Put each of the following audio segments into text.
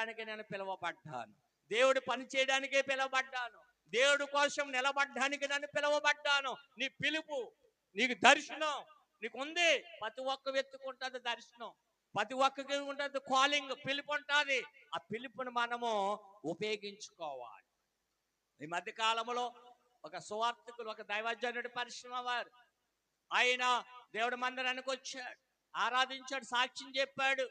చేయడానికి నేను పిలువబడ్డాను, దేవుడు పని చేయడానికే పిలువబడ్డాను, దేవుడి కోసం నిలబడ్డానికి నన్ను పిలువబడ్డాను. నీ పిలుపు, నీకు దర్శనం నీకు ఉంది. ప్రతి ఒక్క వ్యక్తికి ఉంటుంది దర్శనం, ప్రతి ఒక్కరికి ఉంటుంది కాలింగ్, పిలుపు ఉంటుంది. ఆ పిలుపుని మనము ఉపయోగించుకోవాలి. ఈ మధ్య కాలంలో ఒక సువార్థికులు, ఒక దైవజనుడి పరిశ్రమ వారు, ఆయన దేవుడి మందిరానికి వచ్చాడు, ఆరాధించాడు, సాక్ష్యం చెప్పాడు.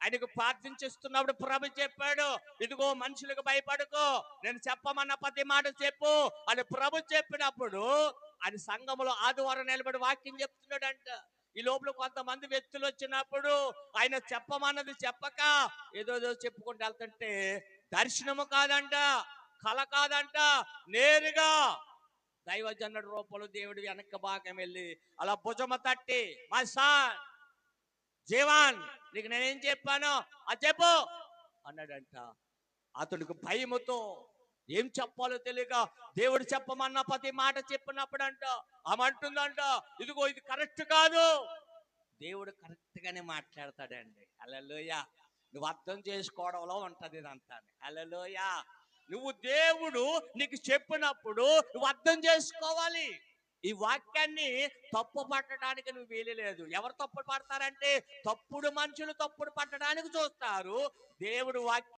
ఆయనకు ప్రార్థించేస్తున్నప్పుడు ప్రభు చెప్పాడు, ఇదిగో మనుషులకు భయపడుకో, నేను చెప్పమన్న ప్రతి మాట చెప్పు అని ప్రభు చెప్పినప్పుడు ఆయన సంఘములో ఆదివారం నిలబడి వాక్యం చెప్తున్నాడంట. ఈ లోపల కొంతమంది వ్యక్తులు వచ్చినప్పుడు ఆయన చెప్పమన్నది చెప్పక ఏదో చెప్పుకుంటూ వెళ్తుంటే దర్శనము కాదంట, కళ కాదంట, నేరుగా దైవజనుడి రూపంలో దేవుడి వెనక భాగం వెళ్ళి అలా భుజమ తట్టి, మా సాన్ జీవాన్, నీకు నేనేం చెప్పాను అది చెప్పు అన్నాడంట. అతడికి భయముతో ఏం చెప్పాలో తెలియక దేవుడు చెప్పమన్న ప్రతి మాట చెప్పినప్పుడంట ఆమె అంటుందంట, ఇదిగో ఇది కరెక్ట్ కాదు. దేవుడు కరెక్ట్ గానే మాట్లాడతాడండి. హల్లెలూయా. నువ్వు అర్థం చేసుకోవడంలో ఉంటది ఇదంతా. హల్లెలూయా. నువ్వు దేవుడు నీకు చెప్పినప్పుడు నువ్వు అర్థం చేసుకోవాలి. ఈ వాక్యాన్ని తప్పు పట్టడానికి నువ్వు వీలలేదు. ఎవరు తప్పు పడతారంటే తప్పుడు మనుషులు తప్పుడు పట్టడానికి చూస్తారు. దేవుడు వాక్యం